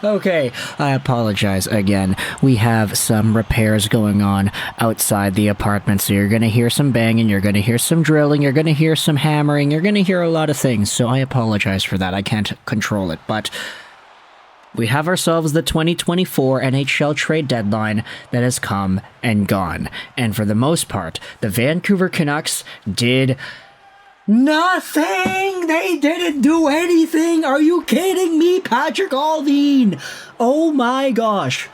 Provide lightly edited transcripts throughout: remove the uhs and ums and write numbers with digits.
Okay, I apologize again. We have some repairs going on outside the apartment, so you're gonna hear some banging, you're gonna hear some drilling, you're gonna hear some hammering, you're gonna hear a lot of things, so I apologize for that. I can't control it, but we have ourselves the 2024 NHL trade deadline that has come and gone. And for the most part, the Vancouver Canucks did nothing! They didn't do anything! Are you kidding me, PATRIK ALLVIN? Oh my gosh.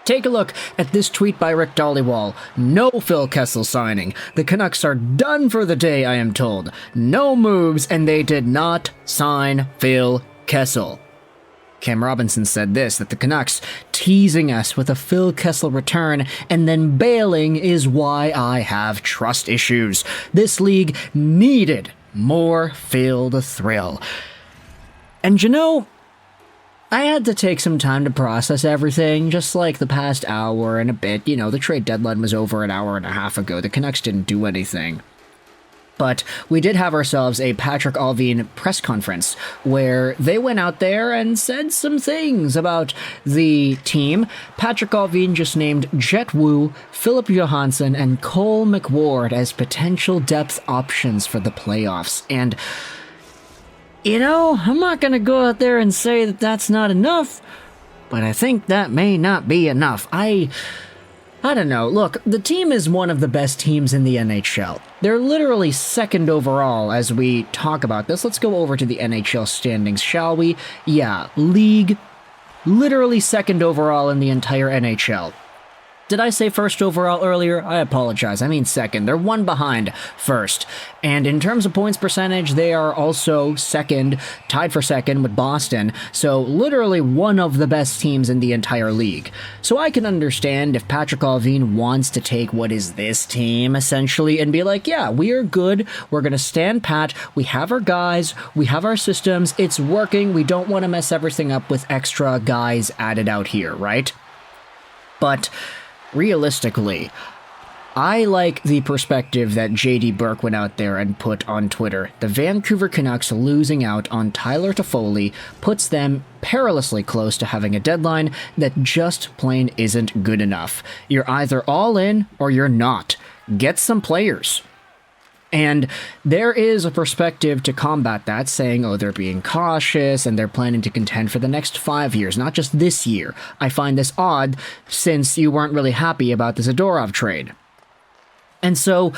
Take a look at this tweet by Rick Dalibor. No Phil Kessel signing. The Canucks are done for the day, I am told. No moves, and they did not sign Phil Kessel. Cam Robinson said this, that the Canucks teasing us with a Phil Kessel return and then bailing is why I have trust issues. This league needed more Phil the Thrill. And you know, I had to take some time to process everything, just like the past hour and a bit. You know, the trade deadline was over an hour and a half ago. The Canucks didn't do anything. But we did have ourselves a PATRIK ALLVIN press conference where they went out there and said some things about the team. PATRIK ALLVIN just named Jet Wu, Philip Johansson, and Cole McWard as potential depth options for the playoffs. And, you know, I'm not going to go out there and say that that's not enough, but I think that may not be enough. I don't know. Look, the team is one of the best teams in the NHL. They're literally second overall as we talk about this. Let's go over to the NHL standings, shall we? Yeah, league, literally second overall in the entire NHL. Did I say first overall earlier? I apologize. I mean second. They're one behind first. And in terms of points percentage, they are also second, tied for second with Boston. So literally one of the best teams in the entire league. So I can understand if PATRIK ALLVIN wants to take what is this team, essentially, and be like, yeah, we are good. We're going to stand pat. We have our guys. We have our systems. It's working. We don't want to mess everything up with extra guys added out here, right? But realistically, I like the perspective that JD Burke went out there and put on Twitter. The Vancouver Canucks losing out on Tyler Toffoli puts them perilously close to having a deadline that just plain isn't good enough. You're either all in or you're not. Get some players. And there is a perspective to combat that, saying, oh, they're being cautious and they're planning to contend for the next 5 years, not just this year. I find this odd since you weren't really happy about the Zadorov trade. And so,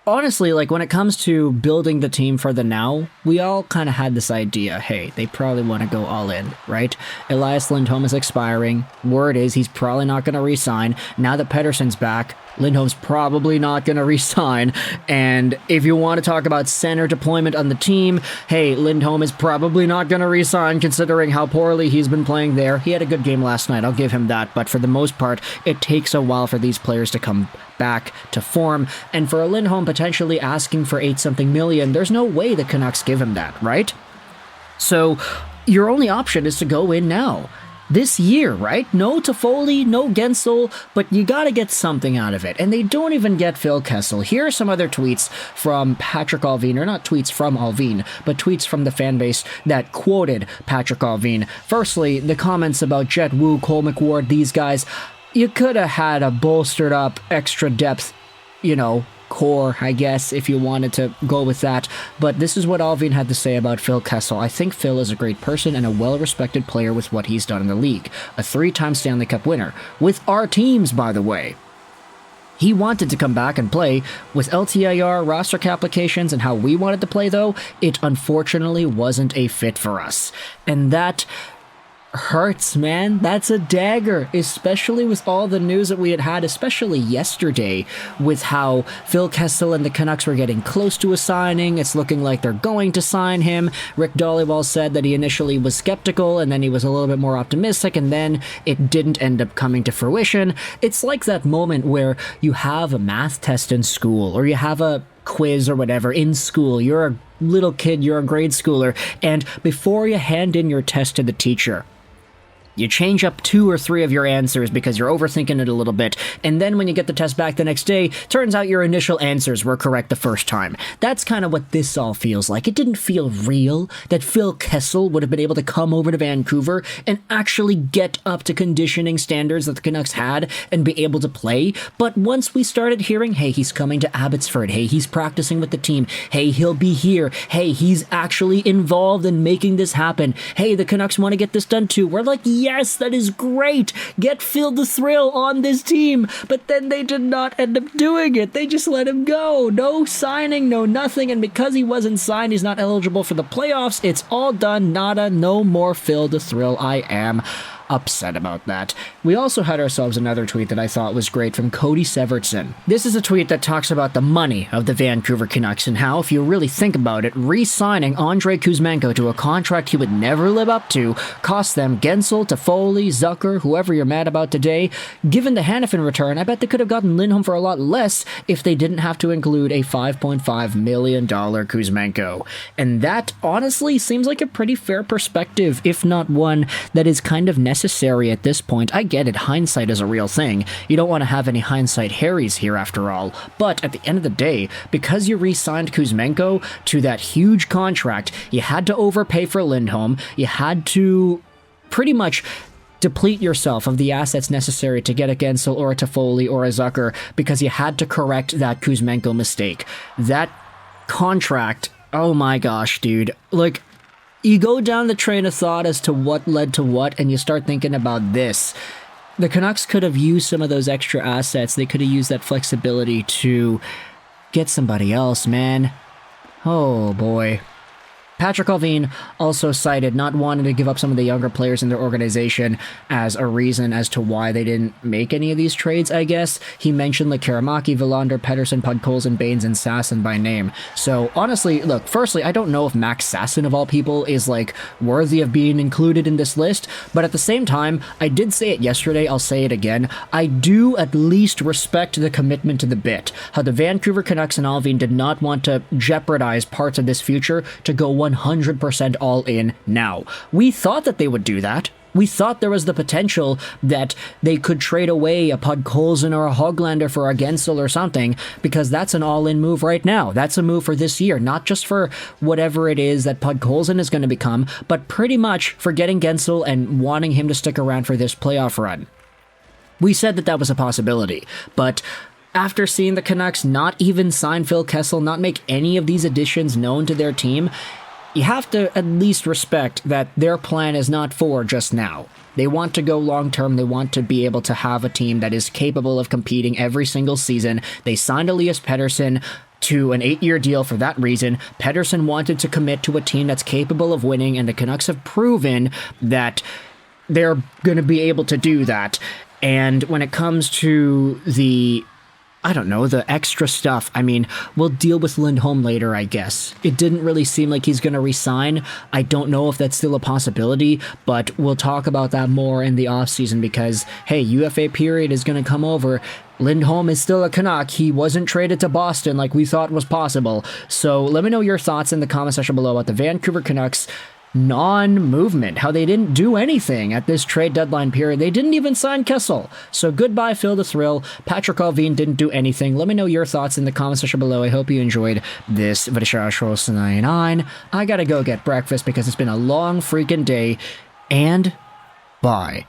honestly, like, when it comes to building the team for the now, we all kind of had this idea, hey, they probably want to go all in, right? Elias Lindholm is expiring. Word is he's probably not going to re-sign. Now that Pettersson's back, Lindholm's probably not going to re-sign. And if you want to talk about center deployment on the team, hey, Lindholm is probably not going to re-sign considering how poorly he's been playing there. He had a good game last night, I'll give him that. But for the most part, it takes a while for these players to come back to form. And for a Lindholm potentially asking for 8-something million, there's no way the Canucks give him that, right? So your only option is to go in now. This year, right? No Toffoli, no Guentzel, but you gotta get something out of it. And they don't even get Phil Kessel. Here are some other tweets from PATRIK ALLVIN, or not tweets from ALLVIN, but tweets from the fan base that quoted PATRIK ALLVIN. Firstly, the comments about Jet Wu, Cole McWard, these guys. You could have had a bolstered up extra depth, you know, core, I guess, if you wanted to go with that. But this is what ALLVIN had to say about Phil Kessel. I think Phil is a great person and a well-respected player with what he's done in the league. A 3-time Stanley Cup winner. With our teams, by the way. He wanted to come back and play. With LTIR, roster cap applications, and how we wanted to play, though, it unfortunately wasn't a fit for us. And that hurts, man. That's a dagger, especially with all the news that we had, especially yesterday, with how Phil Kessel and the Canucks were getting close to a signing. It's looking like they're going to sign him. Rick Dalibor said that he initially was skeptical, and then he was a little bit more optimistic, and then it didn't end up coming to fruition. It's like that moment where you have a math test in school, or you have a quiz or whatever in school. You're a little kid, you're a grade schooler, and before you hand in your test to the teacher, You change up 2 or 3 of your answers because you're overthinking it a little bit, and then when you get the test back the next day, turns out your initial answers were correct the first time. That's kind of what this all feels like. It didn't feel real that Phil Kessel would have been able to come over to Vancouver and actually get up to conditioning standards that the Canucks had and be able to play. But once we started hearing, hey, he's coming to Abbotsford, hey, he's practicing with the team, hey, he'll be here, hey, he's actually involved in making this happen, hey, the Canucks want to get this done too, we're like, yes, that is great. Get Phil the Thrill on this team. But then they did not end up doing it. They just let him go. No signing, no nothing. And because he wasn't signed, he's not eligible for the playoffs. It's all done. Nada. No more Phil the Thrill. I am upset about that. We also had ourselves another tweet that I thought was great from Cody Severtson. This is a tweet that talks about the money of the Vancouver Canucks and how, if you really think about it, re-signing Andrei Kuzmenko to a contract he would never live up to cost them Gensel, Toffoli, Zucker, whoever you're mad about today. Given the Hanifin return, I bet they could have gotten Lindholm for a lot less if they didn't have to include a $5.5 million Kuzmenko. And that, honestly, seems like a pretty fair perspective, if not one that is kind of necessary at this point. I get it, hindsight is a real thing. You don't want to have any hindsight Harrys here after all. But at the end of the day, because you re-signed Kuzmenko to that huge contract, you had to overpay for Lindholm, you had to pretty much deplete yourself of the assets necessary to get a Gensel or a Toffoli or a Zucker because you had to correct that Kuzmenko mistake. That contract, oh my gosh, dude. Like, you go down the train of thought as to what led to what, and you start thinking about this. The Canucks could have used some of those extra assets. They could have used that flexibility to get somebody else, man. Oh, boy. PATRIK, ALLVIN also cited not wanting to give up some of the younger players in their organization as a reason as to why they didn't make any of these trades, I guess. He mentioned like Karamaki, Willander, Pettersson, Podkolzin, Baines, and Sasson by name. So, honestly, look, firstly, I don't know if Max Sasson, of all people, is, like, worthy of being included in this list, but at the same time, I did say it yesterday, I'll say it again, I do at least respect the commitment to the bit. How the Vancouver Canucks and ALLVIN did not want to jeopardize parts of this future to go 100% all in now. We thought that they would do that. We thought there was the potential that they could trade away a Podkolzin or a Höglander for a Gensel or something, because that's an all-in move right now. That's a move for this year, not just for whatever it is that Podkolzin is going to become, but pretty much for getting Gensel and wanting him to stick around for this playoff run. We said that that was a possibility, but after seeing the Canucks not even sign Phil Kessel, not make any of these additions known to their team, you have to at least respect that their plan is not for just now. They want to go long-term. They want to be able to have a team that is capable of competing every single season. They signed Elias Pettersson to an 8-year deal for that reason. Pettersson wanted to commit to a team that's capable of winning, and the Canucks have proven that they're going to be able to do that. And when it comes to the extra stuff, I mean, we'll deal with Lindholm later, I guess. It didn't really seem like he's going to resign. I don't know if that's still a possibility, but we'll talk about that more in the offseason because, hey, UFA period is going to come over. Lindholm is still a Canuck. He wasn't traded to Boston like we thought was possible. So let me know your thoughts in the comment section below about the Vancouver Canucks non-movement, how they didn't do anything at this trade deadline period. They didn't even sign Kessel. So goodbye, Phil the Thrill. PATRIK, ALLVIN didn't do anything. Let me know your thoughts in the comment section below. I hope you enjoyed this video. I gotta go get breakfast because it's been a long freaking day, and bye.